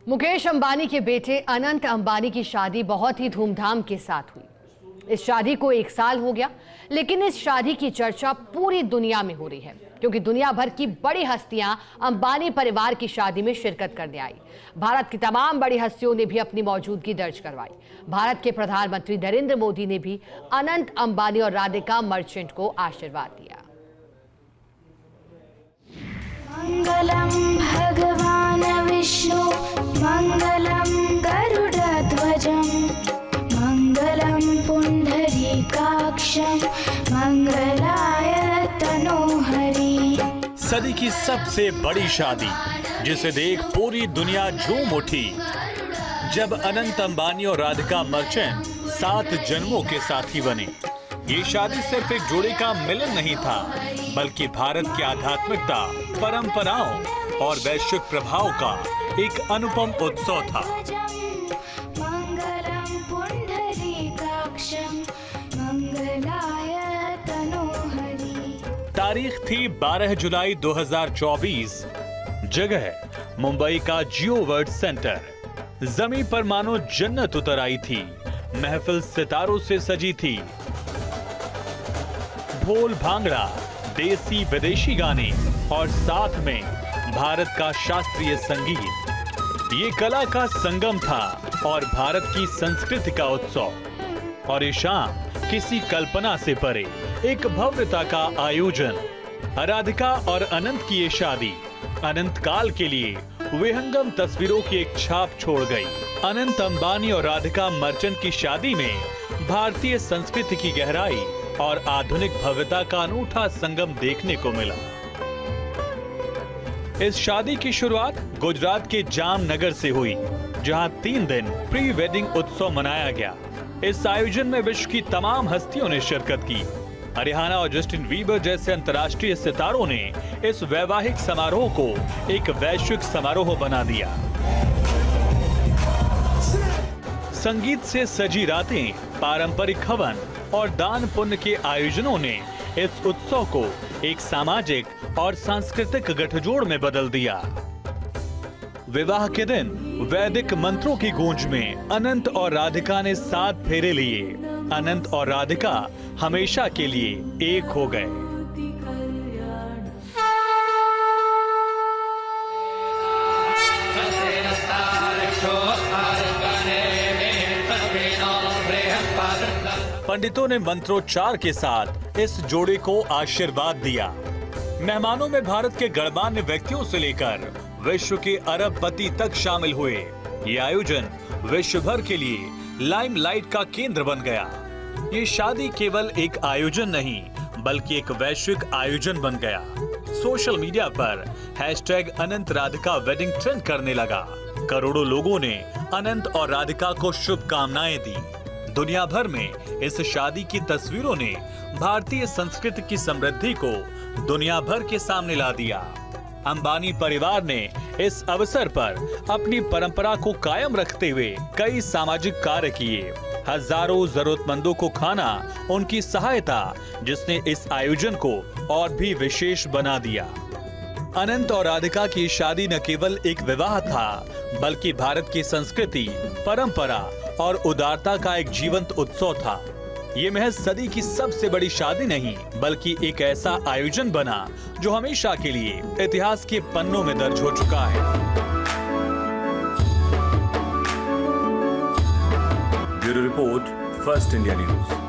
मुकेश अंबानी के बेटे अनंत अंबानी की शादी बहुत ही धूमधाम के साथ हुई। इस शादी को 1 साल हो गया, लेकिन इस शादी की चर्चा पूरी दुनिया में हो रही है क्योंकि दुनिया भर की बड़ी हस्तियां अंबानी परिवार की शादी में शिरकत करने आई। भारत की तमाम बड़ी हस्तियों ने भी अपनी मौजूदगी दर्ज करवाई। भारत के प्रधानमंत्री नरेंद्र मोदी ने भी अनंत अंबानी और राधिका मर्चेंट को आशीर्वाद दिया। मंगलम भगवान विष्णु मंगलम गरुड़ध्वजं मंगलम पुंडरीकाक्षं मंगलाय तनोहरि। सदी की सबसे बड़ी शादी जिसे देख पूरी दुनिया झूम उठी जब अनंत अंबानी और राधिका मर्चेंट 7 जन्मों के साथी बने। ये शादी सिर्फ एक जोड़े का मिलन नहीं था, बल्कि भारत की आध्यात्मिकता, परंपराओं और वैश्विक प्रभाव का एक अनुपम उत्सव था। तारीख थी 12 जुलाई 2024। जगह मुंबई का जियो वर्ल्ड सेंटर। जमीन पर मानो जन्नत उतर आई थी। महफिल सितारों से सजी थी। ढोल भांगड़ा, देसी विदेशी गाने और साथ में भारत का शास्त्रीय संगीत। ये कला का संगम था और भारत की संस्कृति का उत्सव। और ये शाम किसी कल्पना से परे एक भव्यता का आयोजन। राधिका और अनंत की ये शादी अनंत काल के लिए विहंगम तस्वीरों की एक छाप छोड़ गई। अनंत अंबानी और राधिका मर्चेंट की शादी में भारतीय संस्कृति की गहराई और आधुनिक भव्यता का अनूठा संगम देखने को मिला। इस शादी की शुरुआत गुजरात के जामनगर से हुई, जहां 3 दिन प्री वेडिंग उत्सव मनाया गया। इस आयोजन में विश्व की तमाम हस्तियों ने शिरकत की। रिहाना और जस्टिन बीबर जैसे अंतर्राष्ट्रीय सितारों ने इस वैवाहिक समारोह को एक वैश्विक समारोह बना दिया। संगीत से सजी रातें, पारंपरिक हवन और दान पुण्य के आयोजनों ने इस उत्सव को एक सामाजिक और सांस्कृतिक गठजोड़ में बदल दिया। विवाह के दिन वैदिक मंत्रों की गूंज में अनंत और राधिका ने 7 फेरे लिए। अनंत और राधिका हमेशा के लिए एक हो गए। पंडितों ने मंत्रोच्चार के साथ इस जोड़े को आशीर्वाद दिया। मेहमानों में भारत के गणमान्य व्यक्तियों से लेकर विश्व के अरबपति तक शामिल हुए। ये आयोजन विश्व भर के लिए लाइमलाइट का केंद्र बन गया। ये शादी केवल एक आयोजन नहीं, बल्कि एक वैश्विक आयोजन बन गया। सोशल मीडिया पर #अनंत राधिका वेडिंग ट्रेंड करने लगा। करोड़ों लोगों ने अनंत और राधिका को शुभकामनाएं दी। दुनिया भर में इस शादी की तस्वीरों ने भारतीय संस्कृति की समृद्धि को दुनिया भर के सामने ला दिया। अंबानी परिवार ने इस अवसर पर अपनी परंपरा को कायम रखते हुए कई सामाजिक कार्य किए। हजारों जरूरतमंदों को खाना उनकी सहायता, जिसने इस आयोजन को और भी विशेष बना दिया। अनंत और राधिका की शादी न केवल एक विवाह था, बल्कि भारत की संस्कृति, परंपरा और उदारता का एक जीवंत उत्सव था। ये महज सदी की सबसे बड़ी शादी नहीं, बल्कि एक ऐसा आयोजन बना जो हमेशा के लिए इतिहास के पन्नों में दर्ज हो चुका है। Bureau report, first India news.